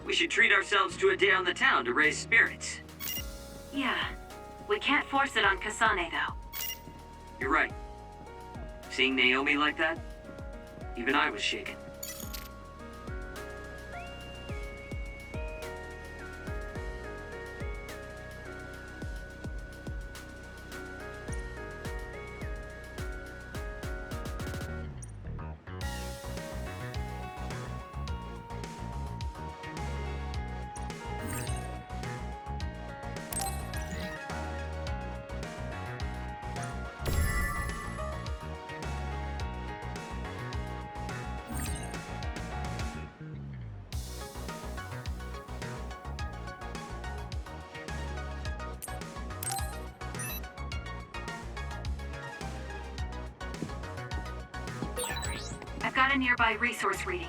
We should treat ourselves to a day on the town to raise spirits. Yeah. We can't force it on Kasane, though. You're right. Seeing Naomi like that, even I was shaken. I've got a nearby resource reading.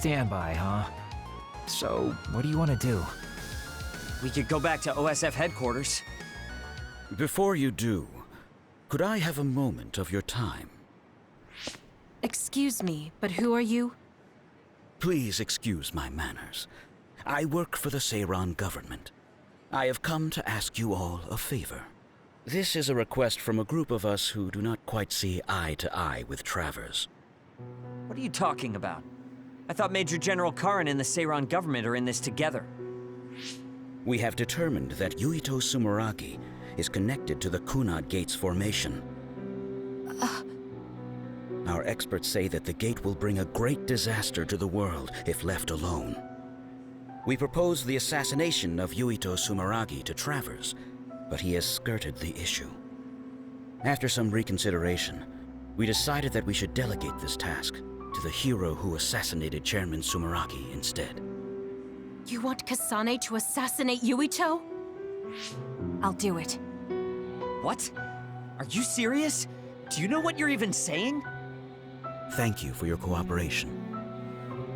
Standby, huh? So, what do you want to do? We could go back to OSF headquarters. Before you do, could I have a moment of your time? Excuse me, but who are you? Please excuse my manners. I work for the Seiran government. I have come to ask you all a favor. This is a request from a group of us who do not quite see eye to eye with Travers. What are you talking about? I thought Major General Karin and the Seiran government are in this together. We have determined that Yuito Sumeragi is connected to the Kunad Gate's formation. Our experts say that the gate will bring a great disaster to the world if left alone. We proposed the assassination of Yuito Sumeragi to Travers, but he has skirted the issue. After some reconsideration, we decided that we should delegate this task to the hero who assassinated Chairman Sumeragi instead. You want Kasane to assassinate Yuito? I'll do it. What? Are you serious? Do you know what you're even saying? Thank you for your cooperation.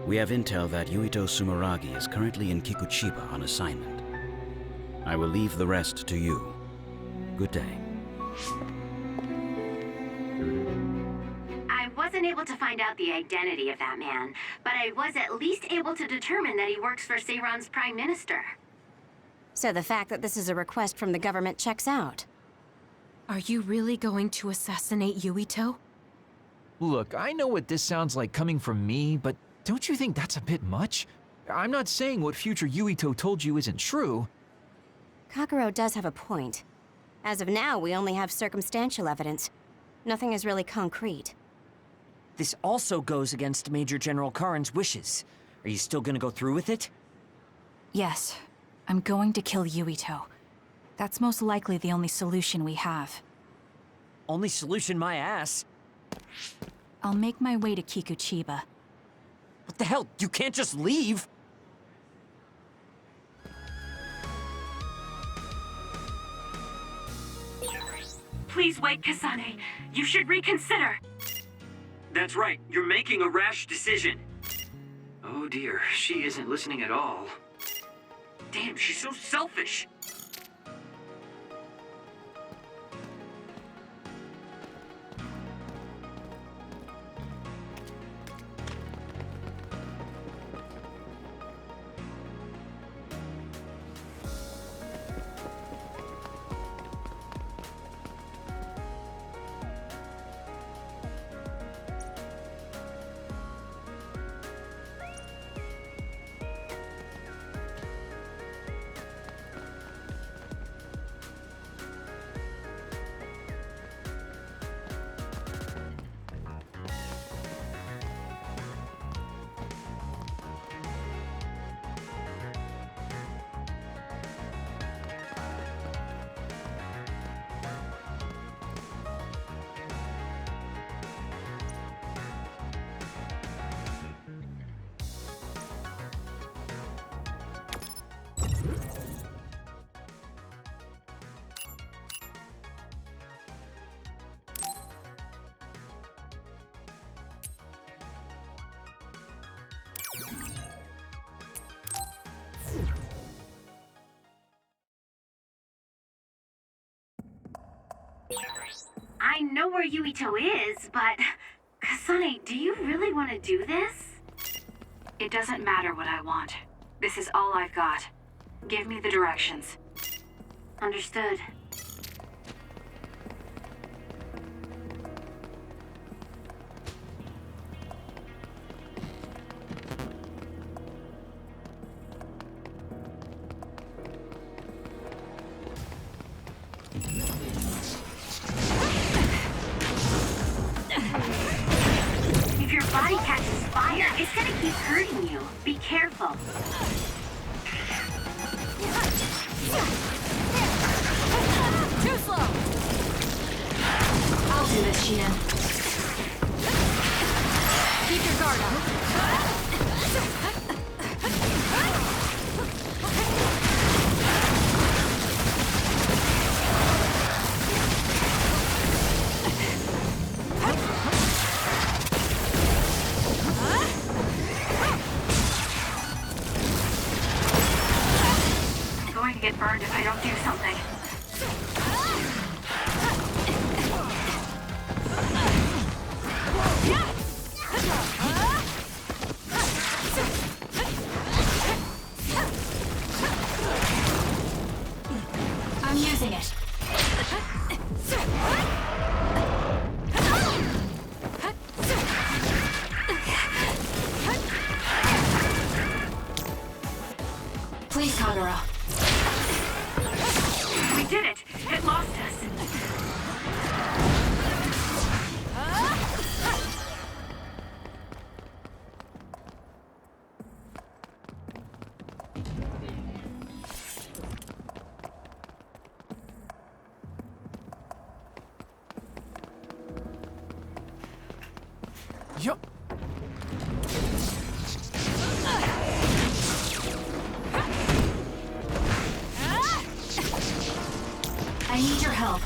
We have intel that Yuito Sumeragi is currently in Kikuchiba on assignment. I will leave the rest to you. Good day. I wasn't able to find out the identity of that man, but I was at least able to determine that he works for Seiran's Prime Minister. So the fact that this is a request from the government checks out. Are you really going to assassinate Yuito? Look, I know what this sounds like coming from me, but don't you think that's a bit much? I'm not saying what future Yuito told you isn't true. Kagero does have a point. As of now, we only have circumstantial evidence. Nothing is really concrete. This also goes against Major General Karin's wishes. Are you still gonna go through with it? Yes. I'm going to kill Yuito. That's most likely the only solution we have. Only solution, my ass. I'll make my way to Kikuchiba. What the hell? You can't just leave! Please wait, Kasane. You should reconsider. That's right, you're making a rash decision. Oh dear, she isn't listening at all. Damn, she's so selfish. I know where Yuito is, but... Kasane, do you really want to do this? It doesn't matter what I want. This is all I've got. Give me the directions. Understood. If your body catches fire, it's gonna keep hurting you. Be careful. Too slow! I'll do this, Shion. Keep your guard up. I'm going to get burned if I don't do something. I'm using it. Please, Kagero. We did it! It lost us! Yup. I need your help.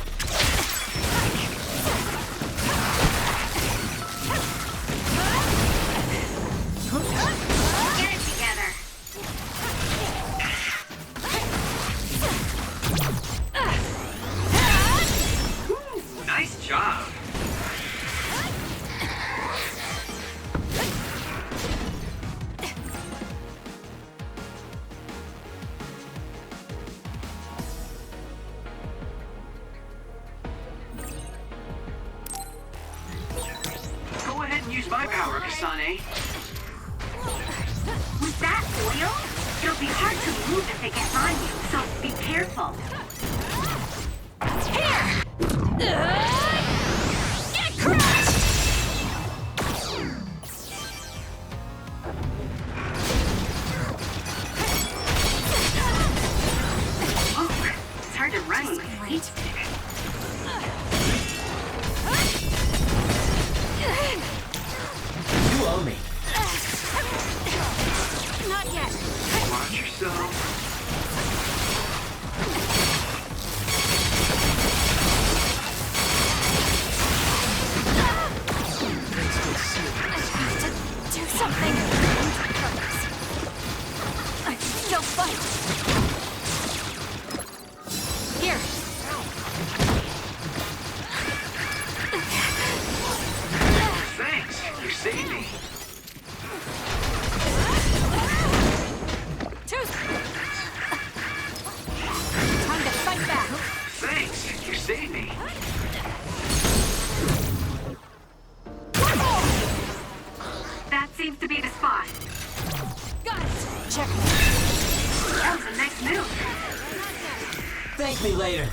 Kasane. With that oil, it'll be hard to move if it gets on you, so be careful. Get crushed! Oh, it's hard to run with feet. You owe me. Not yet. Watch yourself. Do something. I can still fight. Here. Thanks. You saved me. Time to fight back. Thanks. You saved me. That seems to be the spot. Got it. Check. That was a nice move. Thank me later.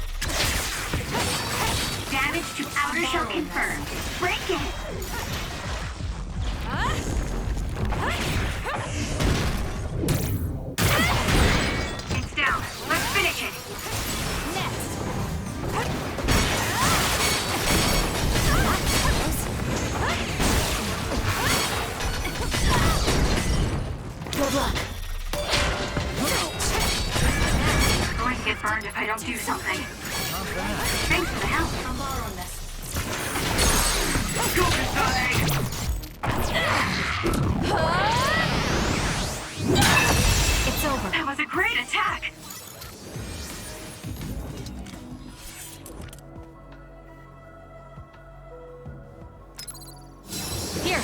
Damage to outer shell confirmed. Break it. It's down. Let's finish it. Good luck. I'm going to get burned if I don't do something. Thanks for the help. Go, Kasane! It's over. That was a great attack. Here.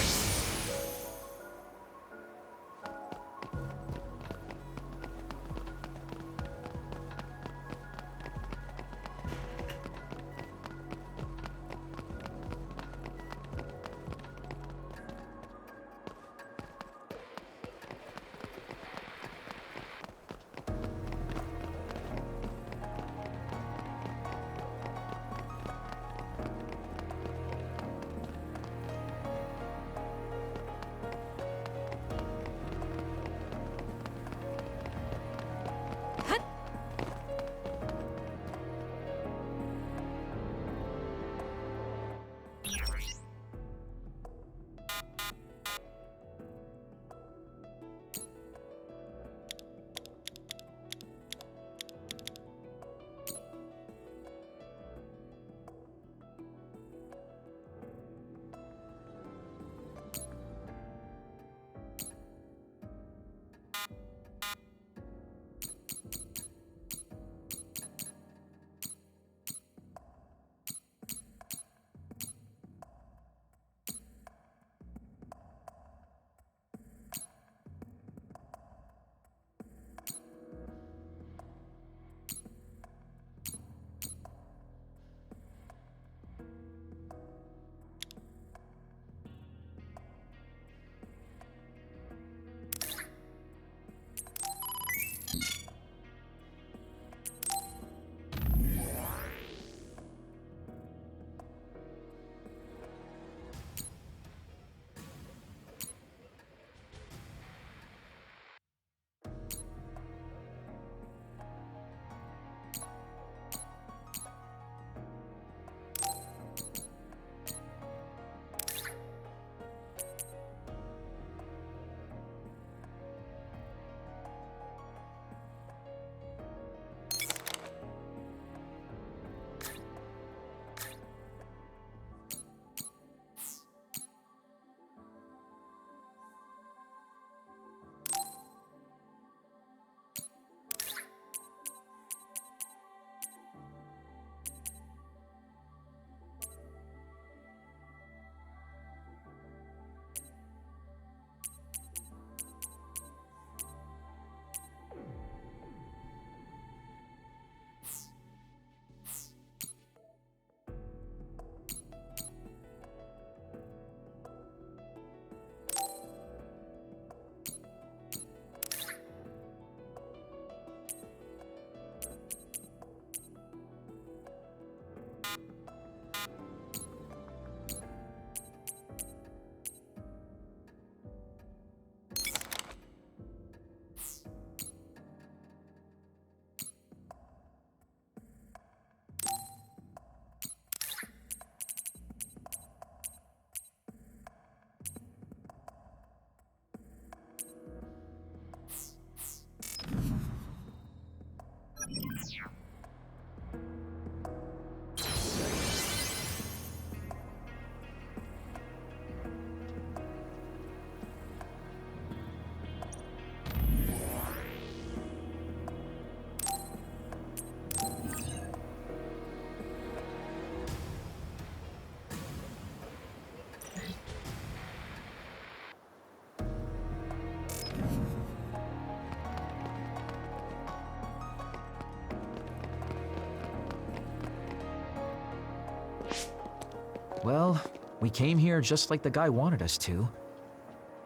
Well, we came here just like the guy wanted us to.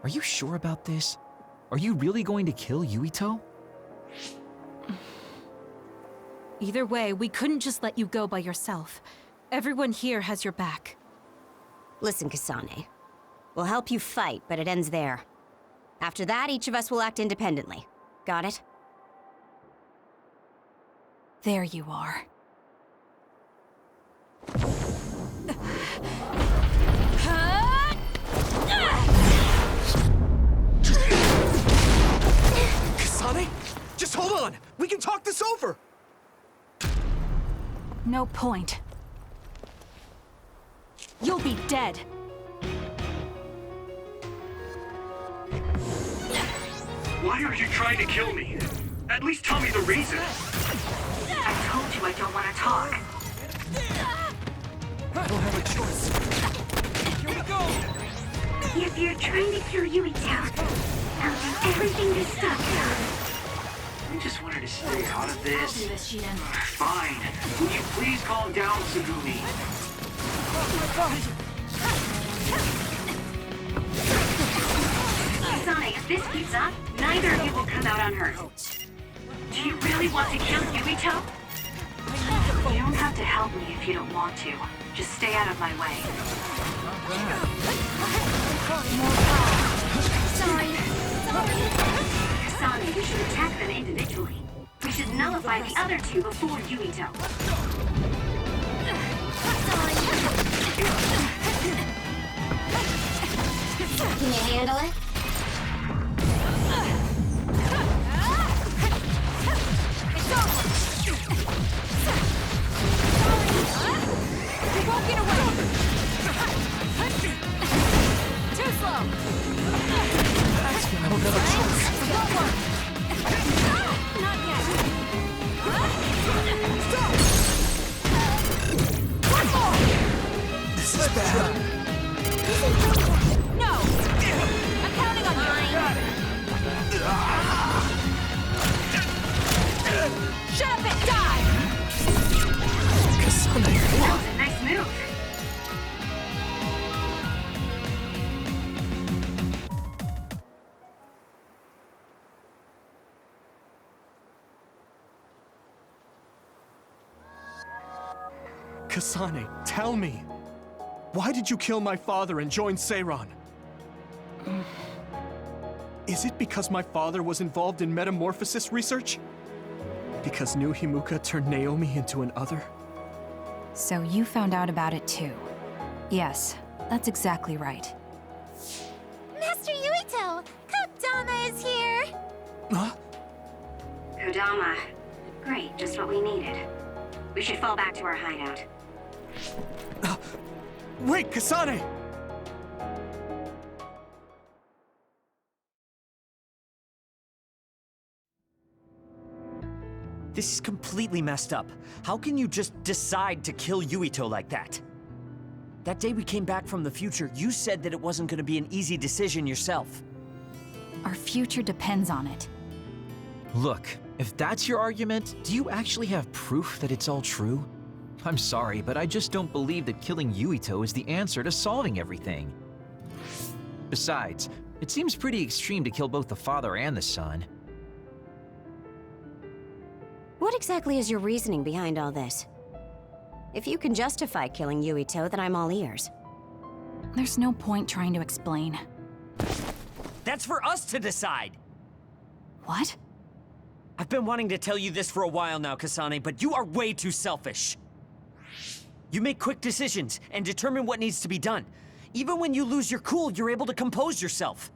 Are you sure about this? Are you really going to kill Yuito? Either way, we couldn't just let you go by yourself. Everyone here has your back. Listen, Kasane. We'll help you fight, but it ends there. After that, each of us will act independently. Got it? There you are. Kasane? Just hold on! We can talk this over! No point. You'll be dead. Why are you trying to kill me? At least tell me the reason. I told you I don't want to talk. I don't have a choice. Here we go! If you're trying to kill Yuito, I'll do everything to stop you. I just wanted to stay out of this. Do this, Shiden. Fine. Will you please calm down, Tsugumi? Kasane, if this keeps up, neither of you will come out unhurt. Do you really want to kill Yuito? You don't have to help me if you don't want to. Just stay out of my way. Sorry. Kasane, we should attack them individually. We should nullify the other two before Yuito. Can you handle it? It's over! You won't get away! Too slow! I don't have a choice. Don't work! Not yet! Stop! One more! This is bad. No! I'm counting on you! Shut up and die! Kasane. Nice move. Kasane, tell me. Why did you kill my father and join Seiran? Is it because my father was involved in metamorphosis research? Because New Himuka turned Naomi into an other? So you found out about it too. Yes, that's exactly right. Master Yuito! Kodama is here! Huh? Kodama. Great, just what we needed. We should fall back to our hideout. Wait, Kasane! This is completely messed up. How can you just decide to kill Yuito like that? That day we came back from the future, you said that it wasn't gonna be an easy decision yourself. Our future depends on it. Look, if that's your argument, do you actually have proof that it's all true? I'm sorry, but I just don't believe that killing Yuito is the answer to solving everything. Besides, it seems pretty extreme to kill both the father and the son. What exactly is your reasoning behind all this? If you can justify killing Yuito, then I'm all ears. There's no point trying to explain. That's for us to decide! What? I've been wanting to tell you this for a while now, Kasane, but you are way too selfish. You make quick decisions and determine what needs to be done. Even when you lose your cool, you're able to compose yourself.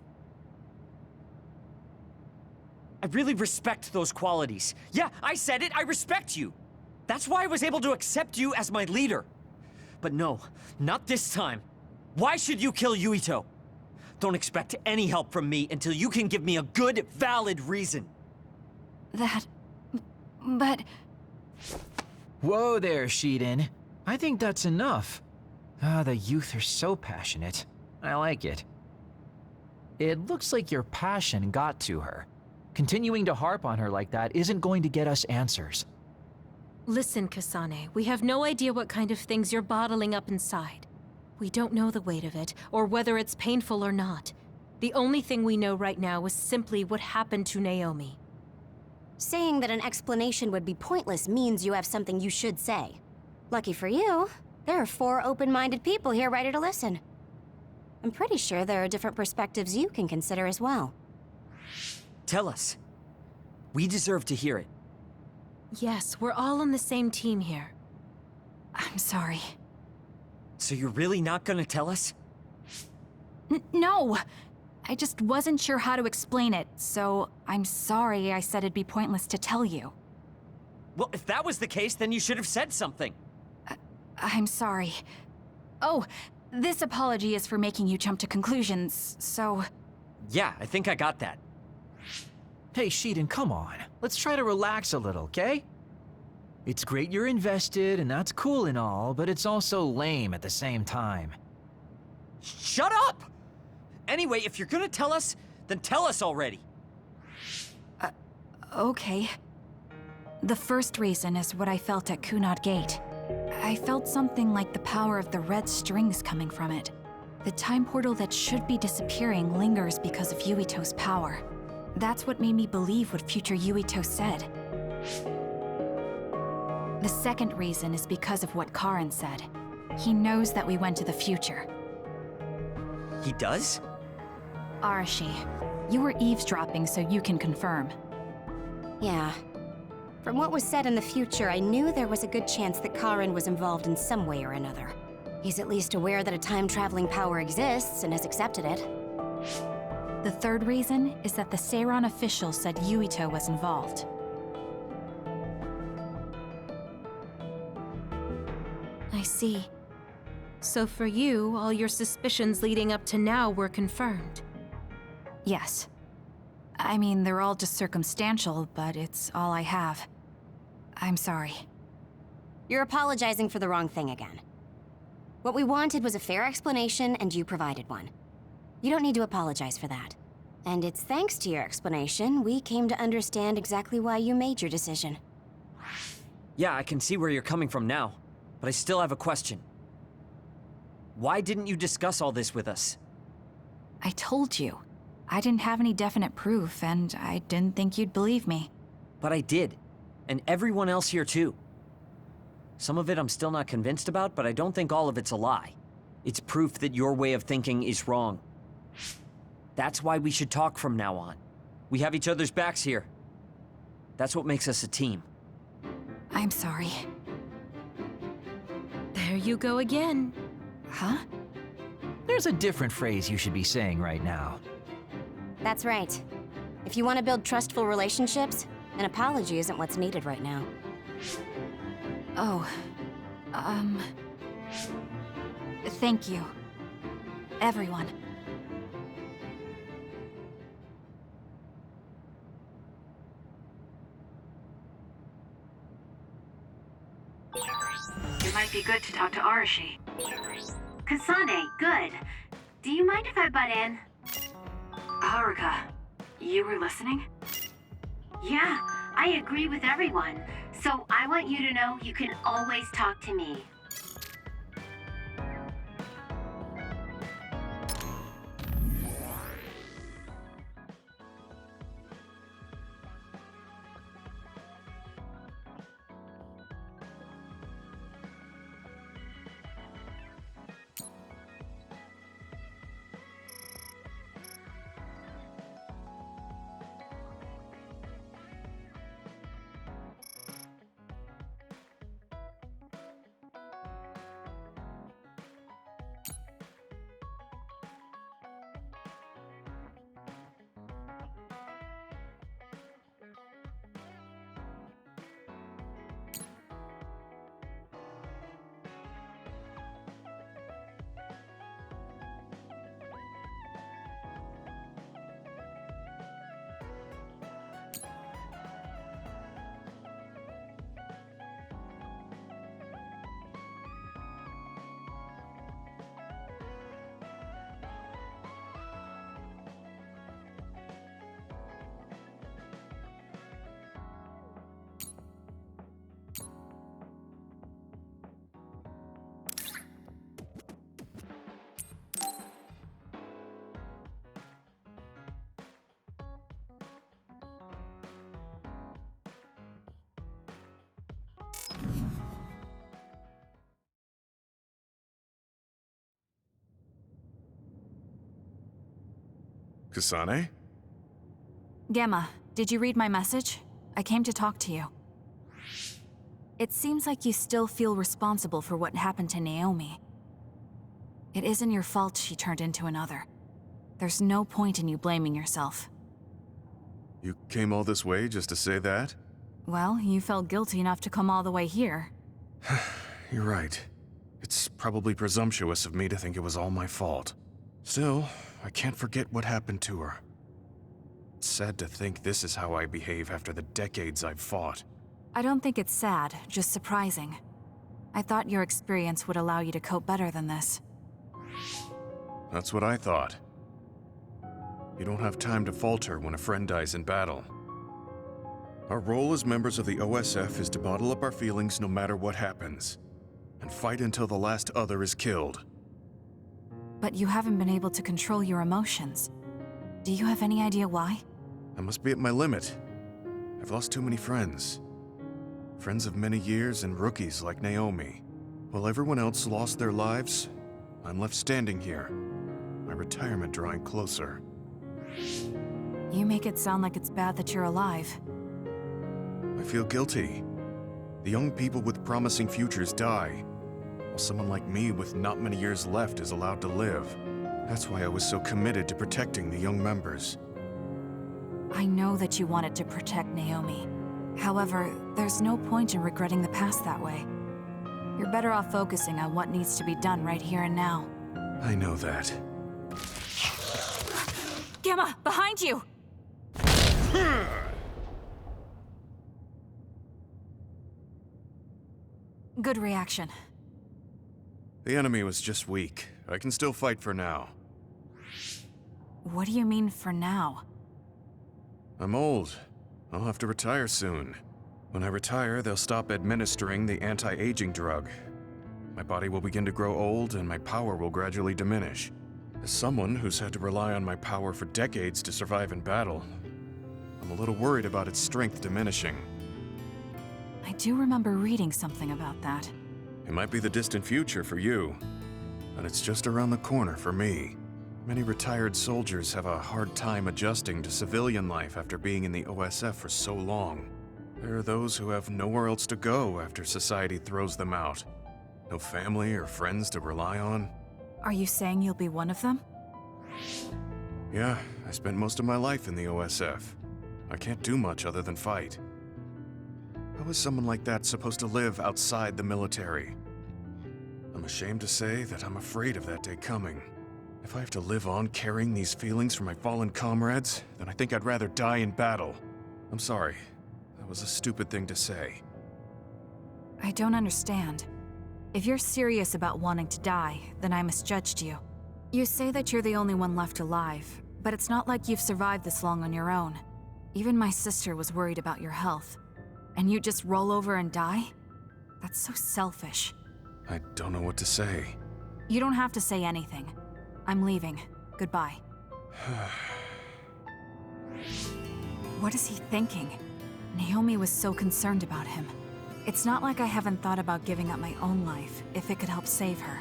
I really respect those qualities. Yeah, I said it, I respect you. That's why I was able to accept you as my leader. But no, not this time. Why should you kill Yuito? Don't expect any help from me until you can give me a good, valid reason. But... Whoa there, Shiden. I think that's enough. The youth are so passionate. I like it. It looks like your passion got to her. Continuing to harp on her like that isn't going to get us answers. Listen, Kasane, we have no idea what kind of things you're bottling up inside. We don't know the weight of it, or whether it's painful or not. The only thing we know right now is simply what happened to Naomi. Saying that an explanation would be pointless means you have something you should say. Lucky for you, there are 4 open-minded people here ready to listen. I'm pretty sure there are different perspectives you can consider as well. Tell us. We deserve to hear it. Yes, we're all on the same team here. I'm sorry. So you're really not gonna tell us? No! I just wasn't sure how to explain it, so I'm sorry I said it'd be pointless to tell you. Well, if that was the case, then you should have said something. I'm sorry. Oh, this apology is for making you jump to conclusions, so... Yeah, I think I got that. Hey, Shiden, come on. Let's try to relax a little, okay? It's great you're invested, and that's cool and all, but it's also lame at the same time. Shut up! Anyway, if you're gonna tell us, then tell us already. Okay. The first reason is what I felt at Kunad Gate. I felt something like the power of the red strings coming from it. The time portal that should be disappearing lingers because of Yuito's power. That's what made me believe what future Yuito said. The second reason is because of what Karin said. He knows that we went to the future. He does? Arashi, you were eavesdropping so you can confirm. Yeah. From what was said in the future, I knew there was a good chance that Karin was involved in some way or another. He's at least aware that a time-traveling power exists and has accepted it. The third reason is that the Seiran official said Yuito was involved. I see. So for you, all your suspicions leading up to now were confirmed. Yes. I mean, they're all just circumstantial, but it's all I have. I'm sorry. You're apologizing for the wrong thing again. What we wanted was a fair explanation, and you provided one. You don't need to apologize for that. And it's thanks to your explanation we came to understand exactly why you made your decision. Yeah, I can see where you're coming from now, but I still have a question. Why didn't you discuss all this with us? I told you. I didn't have any definite proof, and I didn't think you'd believe me. But I did. And everyone else here too. Some of it I'm still not convinced about, but I don't think all of it's a lie. It's proof that your way of thinking is wrong. That's why we should talk from now on. We have each other's backs here. That's what makes us a team. I'm sorry. There you go again. Huh? There's a different phrase you should be saying right now. That's right. If you want to build trustful relationships, an apology isn't what's needed right now. Oh. Thank you. Everyone. It might be good to talk to Arashi. Kasane, good. Do you mind if I butt in? Haruka, you were listening? Yeah, I agree with everyone. So I want you to know you can always talk to me. Kasane? Gamma, did you read my message? I came to talk to you. It seems like you still feel responsible for what happened to Naomi. It isn't your fault she turned into another. There's no point in you blaming yourself. You came all this way just to say that? Well, you felt guilty enough to come all the way here. You're right. It's probably presumptuous of me to think it was all my fault. Still, I can't forget what happened to her. It's sad to think this is how I behave after the decades I've fought. I don't think it's sad, just surprising. I thought your experience would allow you to cope better than this. That's what I thought. You don't have time to falter when a friend dies in battle. Our role as members of the OSF is to bottle up our feelings no matter what happens, and fight until the last other is killed. But you haven't been able to control your emotions. Do you have any idea why? I must be at my limit. I've lost too many friends. Friends of many years and rookies like Naomi. While everyone else lost their lives, I'm left standing here, my retirement drawing closer. You make it sound like it's bad that you're alive. I feel guilty. The young people with promising futures die, while someone like me with not many years left is allowed to live. That's why I was so committed to protecting the young members. I know that you wanted to protect Naomi. However, there's no point in regretting the past that way. You're better off focusing on what needs to be done right here and now. I know that. Gamma, behind you! Good reaction. The enemy was just weak. I can still fight for now. What do you mean for now? I'm old. I'll have to retire soon. When I retire, they'll stop administering the anti-aging drug. My body will begin to grow old and my power will gradually diminish. As someone who's had to rely on my power for decades to survive in battle, I'm a little worried about its strength diminishing. I do remember reading something about that. It might be the distant future for you, but it's just around the corner for me. Many retired soldiers have a hard time adjusting to civilian life after being in the OSF for so long. There are those who have nowhere else to go after society throws them out. No family or friends to rely on. Are you saying you'll be one of them? Yeah, I spent most of my life in the OSF. I can't do much other than fight. How is someone like that supposed to live outside the military? I'm ashamed to say that I'm afraid of that day coming. If I have to live on carrying these feelings for my fallen comrades, then I think I'd rather die in battle. I'm sorry. That was a stupid thing to say. I don't understand. If you're serious about wanting to die, then I misjudged you. You say that you're the only one left alive, but it's not like you've survived this long on your own. Even my sister was worried about your health. And you just roll over and die? That's so selfish. I don't know what to say. You don't have to say anything. I'm leaving. Goodbye. What is he thinking? Naomi was so concerned about him. It's not like I haven't thought about giving up my own life if it could help save her.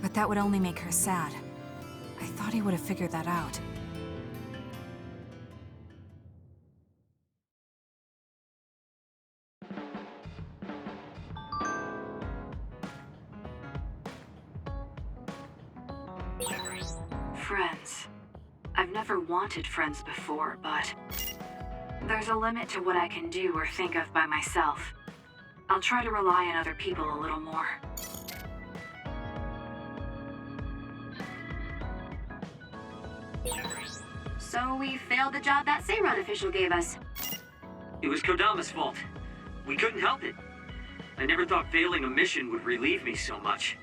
But that would only make her sad. I thought he would have figured that out. Friends. I've never wanted friends before, but there's a limit to what I can do or think of by myself. I'll try to rely on other people a little more. So we failed the job that Seiran official gave us. It was Kodama's fault. We couldn't help it. I never thought failing a mission would relieve me so much.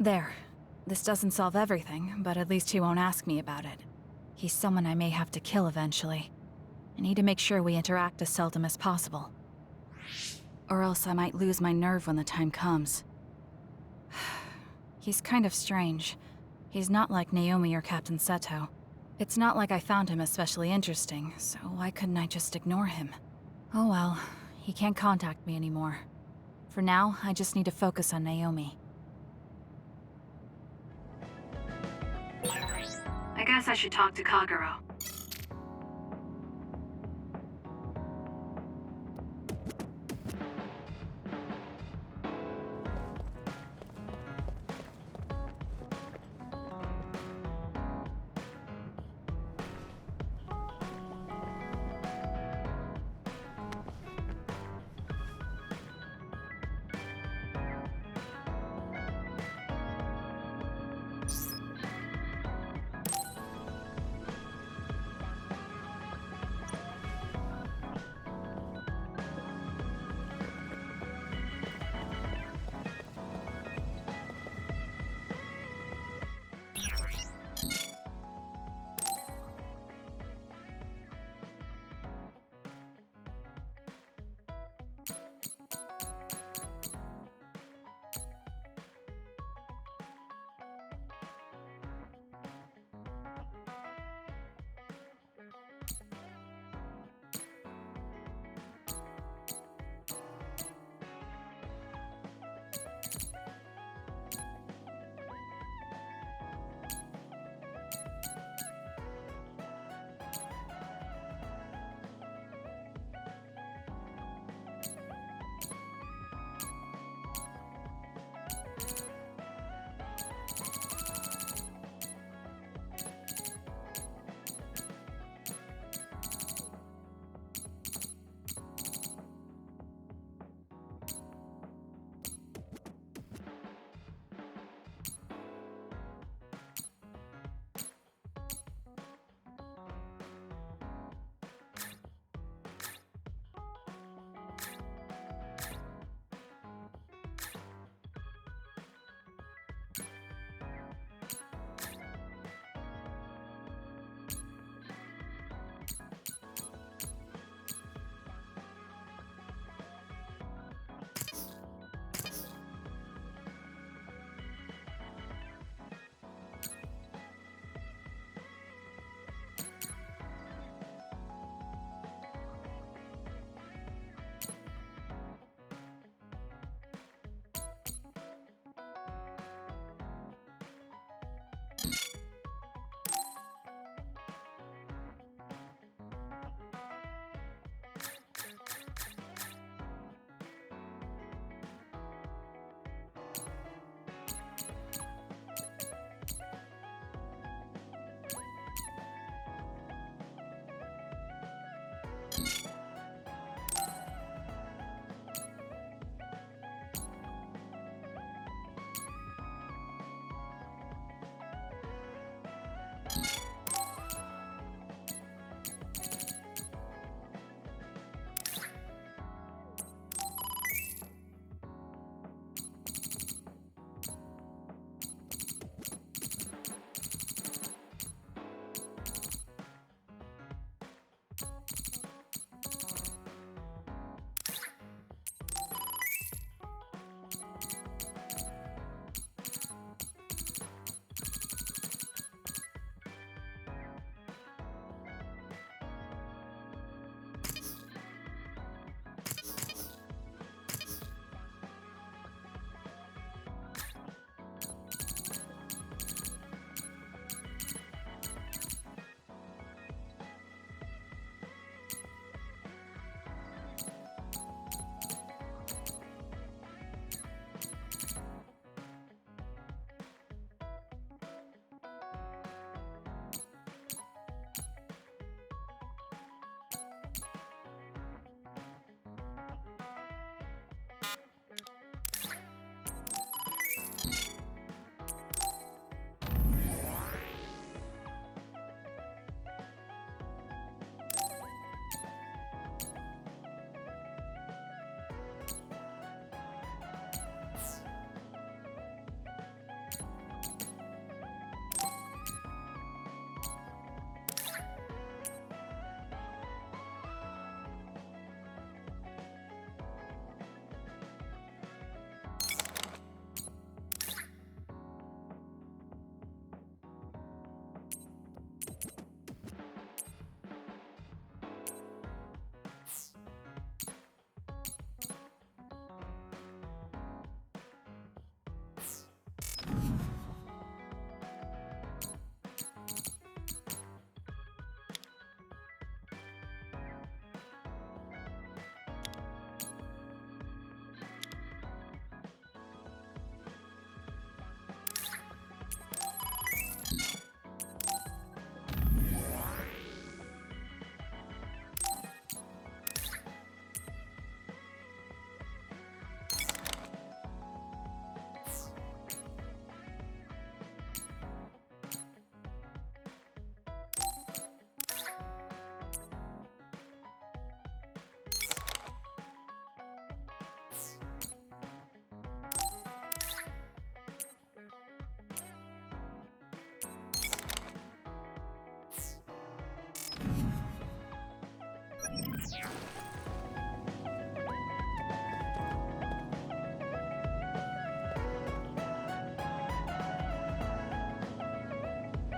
There. This doesn't solve everything, but at least he won't ask me about it. He's someone I may have to kill eventually. I need to make sure we interact as seldom as possible. Or else I might lose my nerve when the time comes. He's kind of strange. He's not like Naomi or Captain Seto. It's not like I found him especially interesting, so why couldn't I just ignore him? Oh well, he can't contact me anymore. For now, I just need to focus on Naomi. I guess I should talk to Kagero.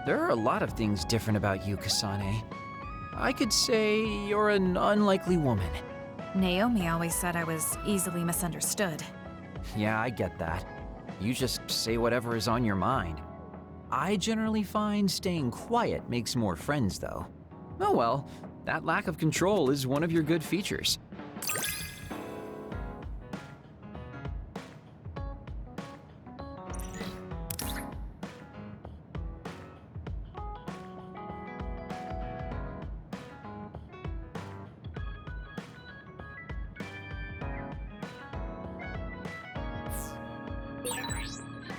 There are a lot of things different about you, Kasane. I could say you're an unlikely woman. Naomi always said I was easily misunderstood. Yeah, I get that. You just say whatever is on your mind. I generally find staying quiet makes more friends, though. Oh well, that lack of control is one of your good features.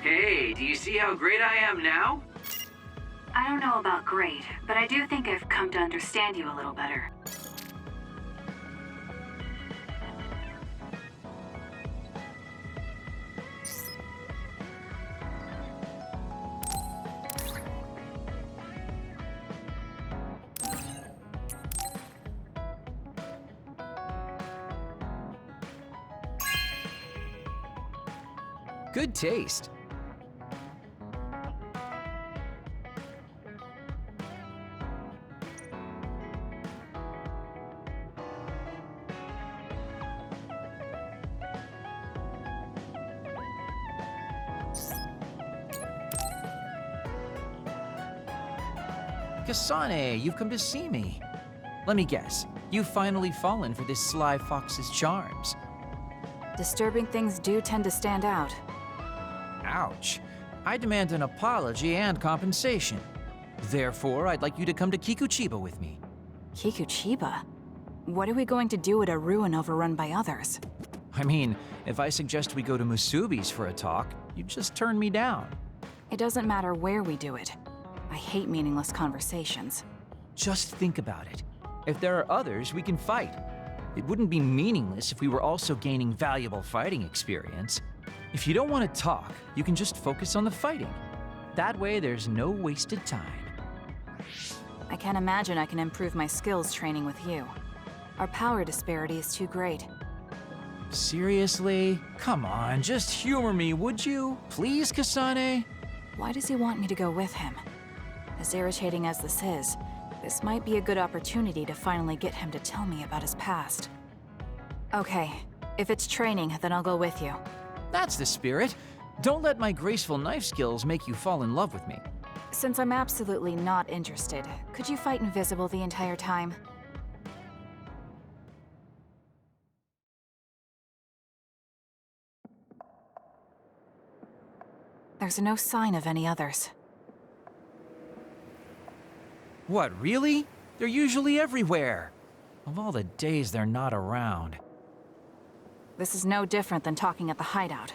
Hey, do you see how great I am now? I don't know about great, but I do think I've come to understand you a little better. Good taste. Kasane, you've come to see me. Let me guess, you've finally fallen for this sly fox's charms. Disturbing things do tend to stand out. Ouch. I demand an apology and compensation. Therefore, I'd like you to come to Kikuchiba with me. Kikuchiba? What are we going to do at a ruin overrun by others? I mean, if I suggest we go to Musubi's for a talk, you'd just turn me down. It doesn't matter where we do it. I hate meaningless conversations. Just think about it. If there are others, we can fight. It wouldn't be meaningless if we were also gaining valuable fighting experience. If you don't want to talk, you can just focus on the fighting. That way, there's no wasted time. I can't imagine I can improve my skills training with you. Our power disparity is too great. Seriously? Come on, just humor me, would you? Please, Kasane? Why does he want me to go with him? As irritating as this might be a good opportunity to finally get him to tell me about his past. Okay, if it's training, then I'll go with you. That's the spirit. Don't let my graceful knife skills make you fall in love with me. Since I'm absolutely not interested, could you fight invisible the entire time? There's no sign of any others. What, really? They're usually everywhere. Of all the days they're not around. This is no different than talking at the hideout.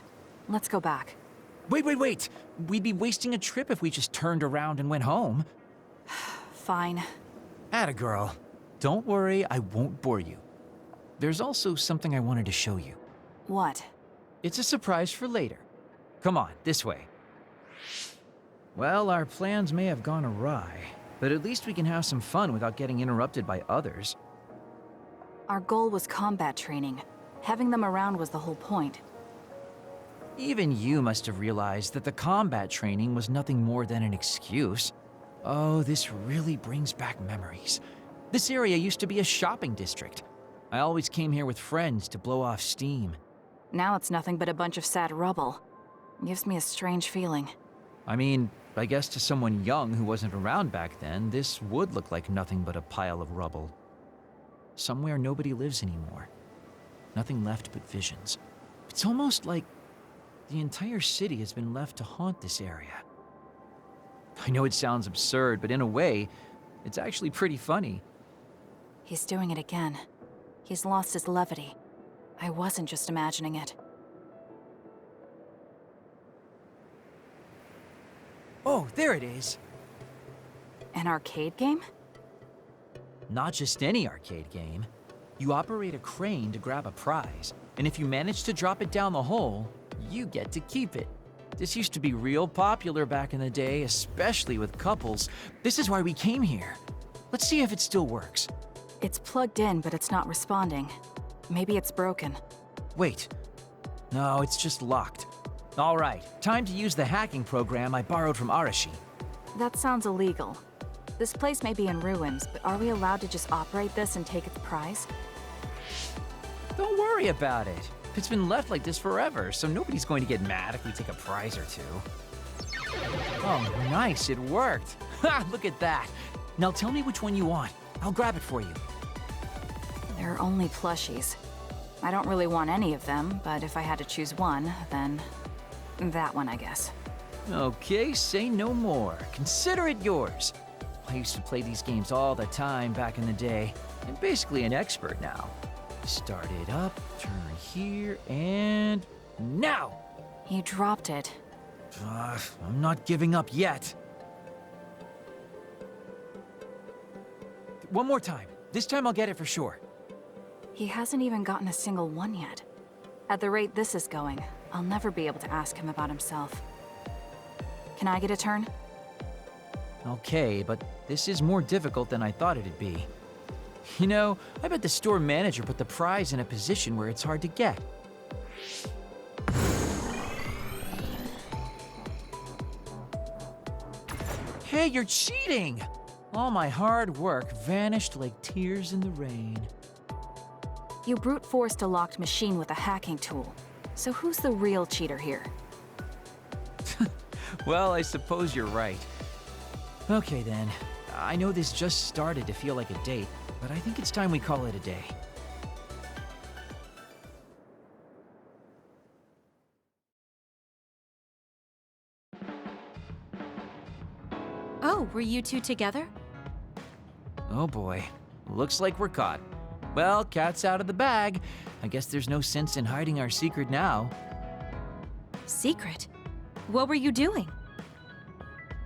Let's go back. Wait! We'd be wasting a trip if we just turned around and went home. Fine. Atta girl. Don't worry, I won't bore you. There's also something I wanted to show you. What? It's a surprise for later. Come on, this way. Well, our plans may have gone awry, but at least we can have some fun without getting interrupted by others. Our goal was combat training. Having them around was the whole point. Even you must have realized that the combat training was nothing more than an excuse. Oh, this really brings back memories. This area used to be a shopping district. I always came here with friends to blow off steam. Now it's nothing but a bunch of sad rubble. Gives me a strange feeling. I mean, I guess to someone young who wasn't around back then, this would look like nothing but a pile of rubble. Somewhere nobody lives anymore. Nothing left but visions. It's almost like the entire city has been left to haunt this area. I know it sounds absurd, but in a way, it's actually pretty funny. He's doing it again. He's lost his levity. I wasn't just imagining it. Oh, there it is. An arcade game? Not just any arcade game. You operate a crane to grab a prize, and if you manage to drop it down the hole, you get to keep it. This used to be real popular back in the day, especially with couples. This is why we came here. Let's see if it still works. It's plugged in, but it's not responding. Maybe it's broken. Wait. No, it's just locked. All right, time to use the hacking program I borrowed from Arashi. That sounds illegal. This place may be in ruins, but are we allowed to just operate this and take its prize? Don't worry about it. It's been left like this forever, so nobody's going to get mad if we take a prize or two. Oh, nice, it worked. Ha, look at that. Now tell me which one you want. I'll grab it for you. They're only plushies. I don't really want any of them, but if I had to choose one, then that one, I guess. Okay, say no more. Consider it yours. I used to play these games all the time back in the day. I'm basically an expert now. Start it up, turn here, and now! You dropped it. I'm not giving up yet. One more time. This time I'll get it for sure. He hasn't even gotten a single one yet. At the rate this is going, I'll never be able to ask him about himself. Can I get a turn? Okay, but this is more difficult than I thought it'd be. You know, I bet the store manager put the prize in a position where it's hard to get. Hey, you're cheating! All my hard work vanished like tears in the rain. You brute forced a locked machine with a hacking tool. So who's the real cheater here? Well, I suppose you're right. Okay then, I know this just started to feel like a date, but I think it's time we call it a day. Oh, were you two together? Oh boy, looks like we're caught. Well, cat's out of the bag. I guess there's no sense in hiding our secret now. Secret? What were you doing?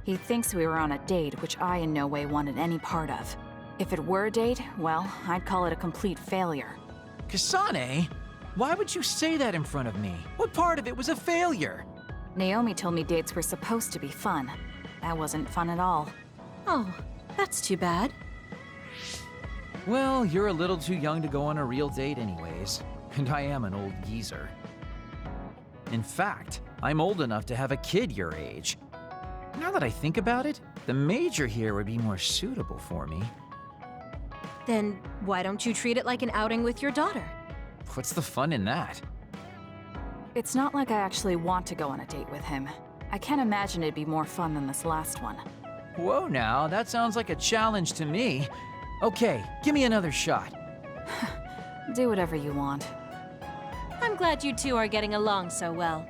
He thinks we were on a date, which I in no way wanted any part of. If it were a date, well, I'd call it a complete failure. Kasane? Why would you say that in front of me? What part of it was a failure? Naomi told me dates were supposed to be fun. That wasn't fun at all. Oh, that's too bad. Well, you're a little too young to go on a real date anyways, and I am an old geezer. In fact, I'm old enough to have a kid your age. Now that I think about it, the major here would be more suitable for me. Then why don't you treat it like an outing with your daughter? What's the fun in that? It's not like I actually want to go on a date with him. I can't imagine it'd be more fun than this last one. Whoa now, that sounds like a challenge to me. Okay, give me another shot. Do whatever you want. I'm glad you two are getting along so well.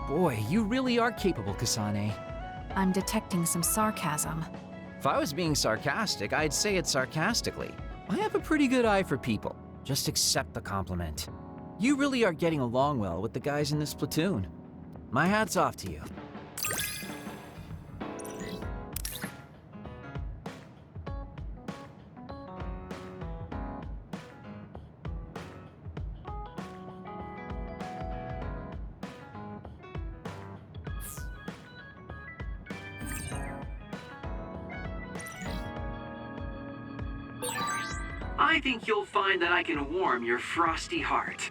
Boy, you really are capable, Kasane. I'm detecting some sarcasm. If I was being sarcastic, I'd say it sarcastically. I have a pretty good eye for people. Just accept the compliment. You really are getting along well with the guys in this platoon. My hat's off to you. I think you'll find that I can warm your frosty heart.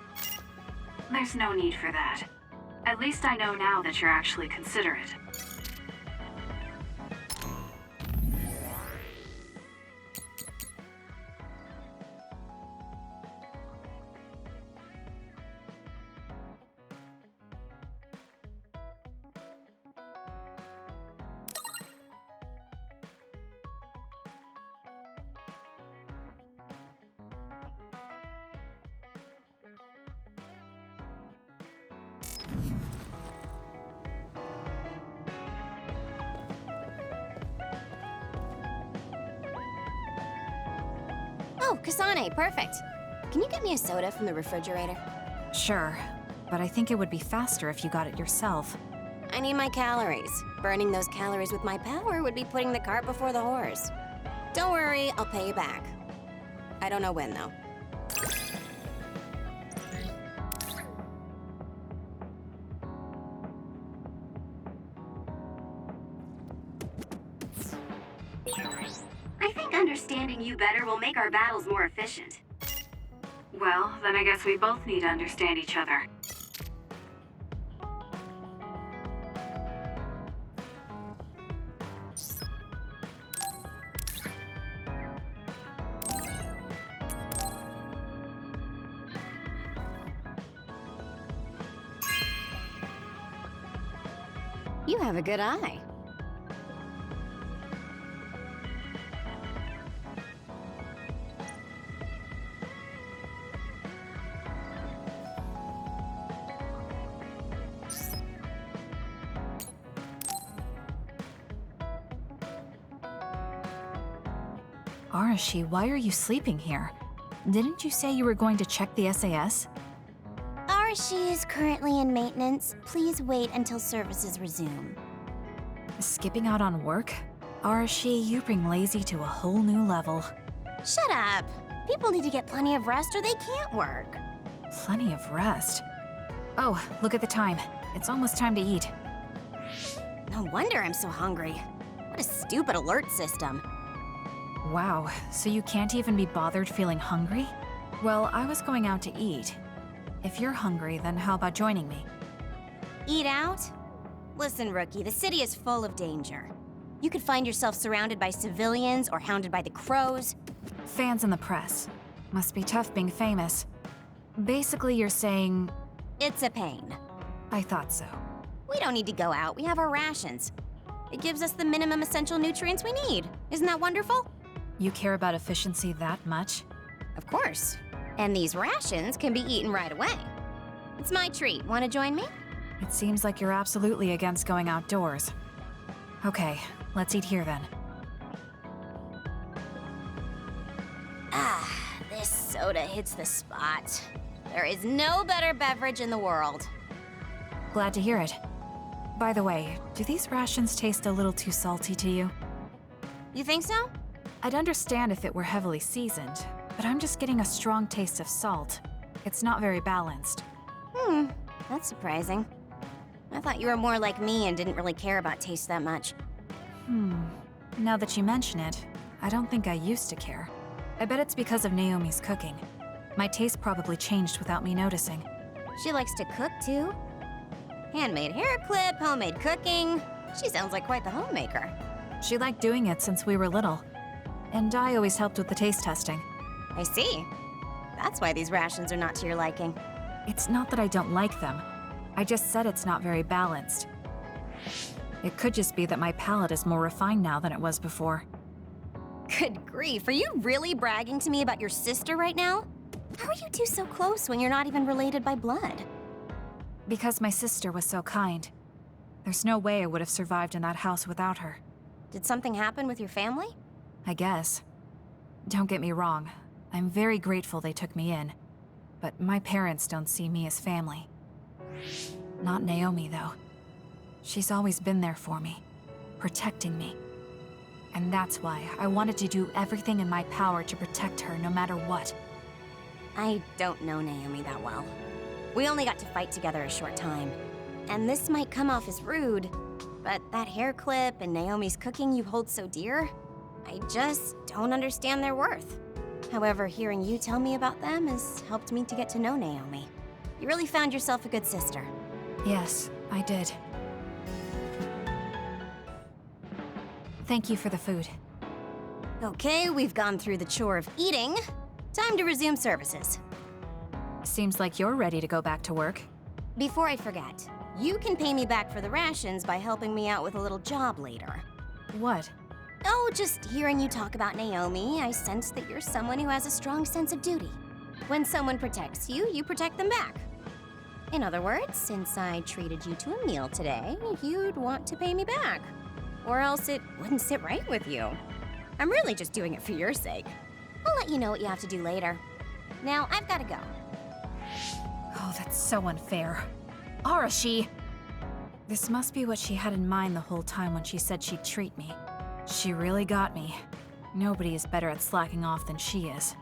There's no need for that. At least I know now that you're actually considerate. Oh, Kasane, perfect. Can you get me a soda from the refrigerator? Sure, but I think it would be faster if you got it yourself. I need my calories. Burning those calories with my power would be putting the cart before the horse. Don't worry, I'll pay you back. I don't know when, though. I think understanding you better will make our battles more efficient. Well, then I guess we both need to understand each other. You have a good eye. Arashi, why are you sleeping here? Didn't you say you were going to check the SAS? Arashi is currently in maintenance. Please wait until services resume. Skipping out on work? Arashi, you bring lazy to a whole new level. Shut up. People need to get plenty of rest or they can't work. Plenty of rest. Oh, look at the time. It's almost time to eat. No wonder I'm so hungry. What a stupid alert system. Wow, so you can't even be bothered feeling hungry? Well, I was going out to eat. If you're hungry, then how about joining me? Eat out? Listen, Rookie, the city is full of danger. You could find yourself surrounded by civilians or hounded by the crows. Fans in the press. Must be tough being famous. Basically, you're saying... It's a pain. I thought so. We don't need to go out. We have our rations. It gives us the minimum essential nutrients we need. Isn't that wonderful? You care about efficiency that much? Of course. And these rations can be eaten right away. It's my treat. Want to join me? It seems like you're absolutely against going outdoors. Okay, let's eat here then. Ah, this soda hits the spot. There is no better beverage in the world. Glad to hear it. By the way, do these rations taste a little too salty to you? You think so? I'd understand if it were heavily seasoned, but I'm just getting a strong taste of salt. It's not very balanced. That's surprising. I thought you were more like me and didn't really care about taste that much. Now that you mention it, I don't think I used to care. I bet it's because of Naomi's cooking. My taste probably changed without me noticing. She likes to cook too. Handmade hair clip, homemade cooking. She sounds like quite the homemaker. She liked doing it since we were little. And I always helped with the taste testing. I see. That's why these rations are not to your liking. It's not that I don't like them. I just said it's not very balanced. It could just be that my palate is more refined now than it was before. Good grief, are you really bragging to me about your sister right now? How are you two so close when you're not even related by blood? Because my sister was so kind. There's no way I would have survived in that house without her. Did something happen with your family? I guess. Don't get me wrong. I'm very grateful they took me in. But my parents don't see me as family. Not Naomi, though. She's always been there for me, protecting me. And that's why I wanted to do everything in my power to protect her no matter what. I don't know Naomi that well. We only got to fight together a short time. And this might come off as rude, but that hair clip and Naomi's cooking you hold so dear, I just don't understand their worth. However, hearing you tell me about them has helped me to get to know Naomi. You really found yourself a good sister. Yes, I did. Thank you for the food. Okay, we've gone through the chore of eating. Time to resume services. Seems like you're ready to go back to work. Before I forget, you can pay me back for the rations by helping me out with a little job later. What? Oh, just hearing you talk about Naomi, I sense that you're someone who has a strong sense of duty. When someone protects you, you protect them back. In other words, since I treated you to a meal today, you'd want to pay me back. Or else it wouldn't sit right with you. I'm really just doing it for your sake. I'll let you know what you have to do later. Now, I've got to go. Oh, that's so unfair. Arashi! This must be what she had in mind the whole time when she said she'd treat me. She really got me. Nobody is better at slacking off than she is.